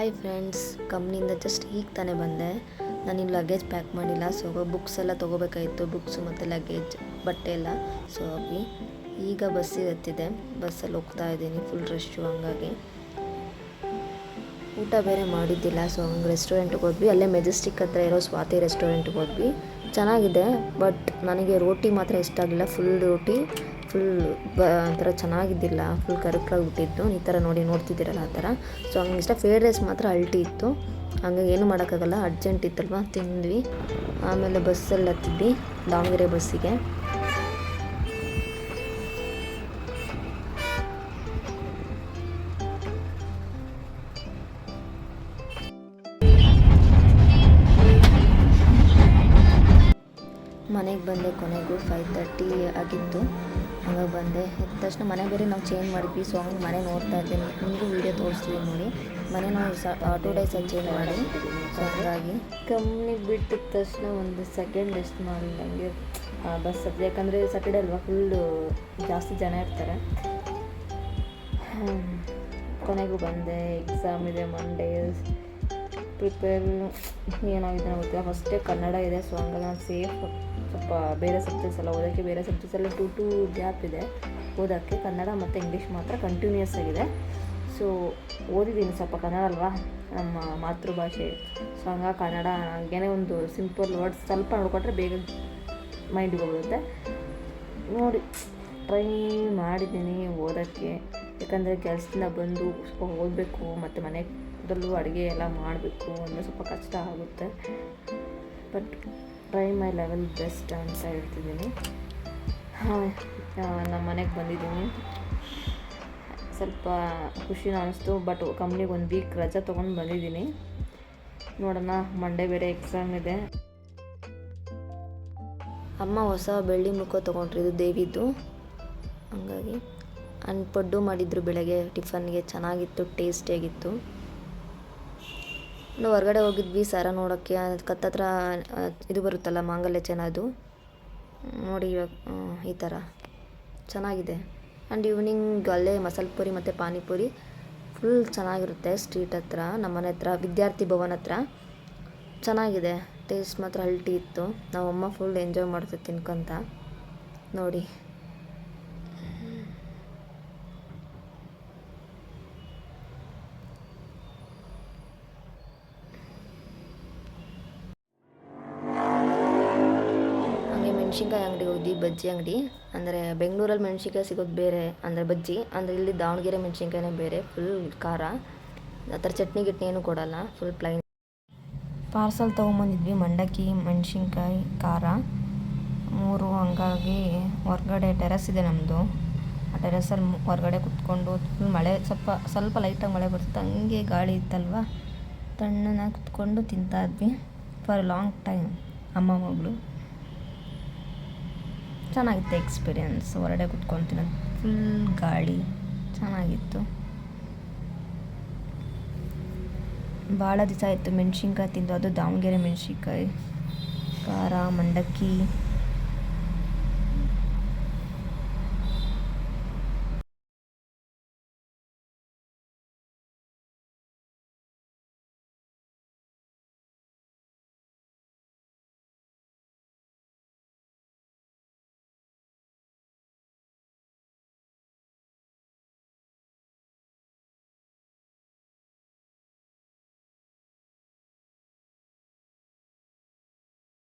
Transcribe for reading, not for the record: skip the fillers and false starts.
Hi friends, ಕಂಪ್ನಿಯಿಂದ just ಈಗ ತಾನೇ ಬಂದೆ. ನಾನಿನ್ನು ಲಗೇಜ್ ಪ್ಯಾಕ್ ಮಾಡಿಲ್ಲ. ಸೊ ಬುಕ್ಸ್ ಎಲ್ಲ ತೊಗೋಬೇಕಾಯಿತು, ಬುಕ್ಸು ಮತ್ತು ಲಗೇಜ್, ಬಟ್ಟೆ ಎಲ್ಲ. ಸೊ ಈಗ ಬಸ್ಸಿಗೆ ಹತ್ತಿದೆ. ಬಸ್ಸಲ್ಲಿ ಹೋಗ್ತಾ ಇದ್ದೀನಿ, ಫುಲ್ ರಶ್ಶು. ಹಂಗಾಗಿ ಊಟ ಬೇರೆ ಮಾಡಿದ್ದಿಲ್ಲ. ಸೊ ಹಂಗೆ ರೆಸ್ಟೋರೆಂಟ್ಗೆ ಹೋದ್ವಿ. ಅಲ್ಲೇ ಮೆಜೆಸ್ಟಿಕ್ ಹತ್ರ ಇರೋ ಸ್ವಾತಿ ರೆಸ್ಟೋರೆಂಟ್ಗೆ ಹೋದ್ವಿ. ಚೆನ್ನಾಗಿದೆ, ಬಟ್ ನನಗೆ ರೋಟಿ ಮಾತ್ರ ಇಷ್ಟ ಆಗಲಿಲ್ಲ. ಫುಲ್ ರೋಟಿ ಒಂಥರ ಚೆನ್ನಾಗಿದ್ದಿಲ್ಲ, ಫುಲ್ ಕರಕ್ಕಾಗ್ಬಿಟ್ಟಿತ್ತು. ಈ ಥರ ನೋಡ್ತಿದ್ದೀರಲ್ಲ ಆ ಥರ. ಸೊ ಹಂಗೆ ಇಷ್ಟ. ಫ್ರೈಡ್ ರೈಸ್ ಮಾತ್ರ ಅಲ್ಟಿ ಇತ್ತು. ಹಂಗಾಗಿ ಏನು ಮಾಡೋಕ್ಕಾಗಲ್ಲ, ಅರ್ಜೆಂಟ್ ಇತ್ತಲ್ವ, ತಿಂದ್ವಿ. ಆಮೇಲೆ ಬಸ್ಸಲ್ಲಿ ಹತ್ತಿದ್ವಿ ದಾವಣಗೆರೆ ಬಸ್ಸಿಗೆ. ಮನೆಗೆ ಬಂದೆ. ಕೊನೆಗೂ 5:30 ಆಗಿತ್ತು. ಹಂಗಾಗಿ ಬಂದೆ. ಎದ್ದ ತಕ್ಷಣ ಮನೆ ಬೇರೆ ನಾವು ಚೇಂಜ್ ಮಾಡಿದ್ವಿ. ಸೊ ಹಂಗೆ ಮನೆ ನೋಡ್ತಾ ಇದ್ದೀನಿ. ನಿಮಗೂ ವೀಡಿಯೋ ತೋರಿಸ್ತೀವಿ ನೋಡಿ. ಮನೆ ನಾವು 2 ಡೇಸ್ ಚೇಂಜ್ ಮಾಡಿ. ಸೊ ಹಾಗಾಗಿ ಕಂಪ್ನಿಗೆ ಬಿಟ್ಟಿದ ತಕ್ಷಣ ಒಂದು ಸೆಕೆಂಡ್ ರೆಸ್ಟ್ ಮಾಡಿ ನನಗೆ ಬಸ್ ಹತ್ತಿದೆ. ಯಾಕಂದರೆ ಸ್ಯಾಟರ್ಡೇ ಅಲ್ವಾ, ಫುಲ್ಲು ಜಾಸ್ತಿ ಜನ ಇರ್ತಾರೆ. ಕೊನೆಗೂ ಬಂದೆ. ಎಕ್ಸಾಮ್ ಇದೆ ಮಂಡೇ. ಪ್ರಿಪೇರ್ ಏನಾಗಿದೆ ಗೊತ್ತಿಲ್ಲ. ಫಸ್ಟೇ ಕನ್ನಡ ಇದೆ. ಸೊ ಹಂಗಾಗಿ ನಾನು ಸೇಫ್. ಸ್ವಲ್ಪ ಬೇರೆ ಸಬ್ಜೆಕ್ಟ್ಸ್ ಎಲ್ಲ ಓದೋಕ್ಕೆ, ಬೇರೆ ಸಬ್ಜೆಕ್ಟ್ಸ್ ಎಲ್ಲ 2 ಗ್ಯಾಪ್ ಇದೆ ಓದೋಕ್ಕೆ. ಕನ್ನಡ ಮತ್ತು ಇಂಗ್ಲೀಷ್ ಮಾತ್ರ ಕಂಟಿನ್ಯೂಯಸ್ ಆಗಿದೆ. ಸೊ ಓದಿದ್ದೀನಿ. ಸ್ವಲ್ಪ ಕನ್ನಡ ಅಲ್ವಾ, ನಮ್ಮ ಮಾತೃಭಾಷೆ. ಸೊ ಹಂಗಾಗಿ ಕನ್ನಡ ಹಂಗೇನೆ ಒಂದು ಸಿಂಪಲ್ ವರ್ಡ್ಸ್ ಸ್ವಲ್ಪ ನೋಡ್ಕೊಂಡ್ರೆ ಬೇಗ ಮೈಂಡಿಗೆ ಹೋಗುತ್ತೆ. ನೋಡಿ ಟ್ರೈ ಮಾಡಿದ್ದೀನಿ ಓದೋಕ್ಕೆ. ಯಾಕಂದರೆ ಕೆಲಸದಿಂದ ಬಂದು ಸ್ವಲ್ಪ ಓದಬೇಕು, ಮತ್ತು ಮನೆಯಲ್ಲೂ ಅಡುಗೆ ಎಲ್ಲ ಮಾಡಬೇಕು ಅಂದರೆ ಸ್ವಲ್ಪ ಕಷ್ಟ ಆಗುತ್ತೆ. But try my level best ಅಂತ ಹೇಳ್ತಿದ್ದೀನಿ. ನಮ್ಮ ಮನೆಗೆ ಬಂದಿದ್ದೀನಿ. ಸ್ವಲ್ಪ ಖುಷಿನ ಅನ್ನಿಸ್ತು. ಬಟ್ ಕಂಪ್ನಿಗೆ 1 ವೀಕ್ ರಜೆ ತೊಗೊಂಡು ಬಂದಿದ್ದೀನಿ. ನೋಡೋಣ, ಮಂಡೇ ಬೇರೆ ಎಕ್ಸಾಮ್ ಇದೆ. ಅಮ್ಮ ಹೊಸ ಬೆಳ್ಳಿ ಮುಖ ತೊಗೊಂಡ್ರು, ಇದು ದೇವಿದು. ಹಂಗಾಗಿ ಪಡ್ಡು ಮಾಡಿದ್ರು ಬೆಳಗ್ಗೆ ಟಿಫನ್ಗೆ. ಚೆನ್ನಾಗಿತ್ತು, ಟೇಸ್ಟಿಯಾಗಿತ್ತು. ನಾವು ಹೊರಗಡೆ ಹೋಗಿದ್ವಿ ಸರ ನೋಡೋಕ್ಕೆ. ಕತ್ತತ್ರ ಇದು ಬರುತ್ತಲ್ಲ, ಮಾಂಗಲ್ಯ ಚೆನ್ನ, ಅದು ನೋಡಿ. ಇವಾಗ ಈ ಥರ ಚೆನ್ನಾಗಿದೆ. ಆ್ಯಂಡ್ ಈವ್ನಿಂಗ್ ಅಲ್ಲೇ ಮಸಾಲೆ ಪುರಿ ಮತ್ತು ಪಾನಿಪುರಿ ಫುಲ್ ಚೆನ್ನಾಗಿರುತ್ತೆ. ಸ್ಟ್ರೀಟ್ ಹತ್ರ, ನಮ್ಮ ಮನೆ ಹತ್ರ, ವಿದ್ಯಾರ್ಥಿ ಭವನ ಹತ್ರ ಚೆನ್ನಾಗಿದೆ. ಟೇಸ್ಟ್ ಮಾತ್ರ ಅಲ್ಟಿ ಇತ್ತು. ನಮ್ಮಮ್ಮ ಫುಲ್ ಎಂಜಾಯ್ ಮಾಡ್ತೀವಿ ತಿನ್ಕೊಂತ. ನೋಡಿ ಮೆಣಸಿನ್ಕಾಯಿ ಅಂಗಡಿಗೆ ಹೋಗಿ, ಬಜ್ಜಿ ಅಂಗಡಿ. ಅಂದರೆ ಬೆಂಗಳೂರಲ್ಲಿ ಮೆಣಸಿನ್ಕಾಯಿ ಸಿಗೋದು ಬೇರೆ, ಅಂದರೆ ಬಜ್ಜಿ. ಅಂದರೆ ಇಲ್ಲಿ ದಾವಣಗೆರೆ ಮೆಣಸಿನ್ಕಾಯಿನೇ ಬೇರೆ, ಫುಲ್ ಖಾರ. ಆ ಥರ ಚಟ್ನಿ ಗಿಟ್ನಿ ಏನೂ ಕೊಡೋಲ್ಲ, ಫುಲ್ ಪ್ಲೈನ್. ಪಾರ್ಸಲ್ ತೊಗೊಂಬಂದಿದ್ವಿ, ಮಂಡಕ್ಕಿ, ಮೆಣಸಿನ್ಕಾಯಿ, ಖಾರ 3. ಹಂಗಾಗಿ ಹೊರಗಡೆ ಟೆರೆಸ್ ಇದೆ ನಮ್ಮದು. ಆ ಟೆರೆಸಲ್ಲಿ ಹೊರಗಡೆ ಕುತ್ಕೊಂಡು ಫುಲ್ ಮಳೆ, ಸ್ವಲ್ಪ ಲೈಟಾಗಿ ಮಳೆ ಬರ್ತಿತ್ತು. ಹಂಗೆ ಗಾಳಿ ಇತ್ತಲ್ವ, ತಣ್ಣನಾಗಿ ಕುತ್ಕೊಂಡು ತಿಂತಾ ಇದ್ವಿ ಫಾರ್ ಲಾಂಗ್ ಟೈಮ್. ಅಮ್ಮ ಮಗಳು ಚೆನ್ನಾಗಿತ್ತು ಎಕ್ಸ್ಪೀರಿಯನ್ಸ್. ಹೊರಗಡೆ ಕುತ್ಕೊತೀನಿ, ಫುಲ್ ಗಾಳಿ ಚೆನ್ನಾಗಿತ್ತು. ಭಾಳ ದಿವಸ ಆಯಿತು ಮೆಣಸಿನ್ಕಾಯಿ ತಿಂದು, ಅದು ದಾವಣಗೆರೆ ಮೆಣಸಿನ್ಕಾಯಿ, ಖಾರ, ಮಂಡಕ್ಕಿ.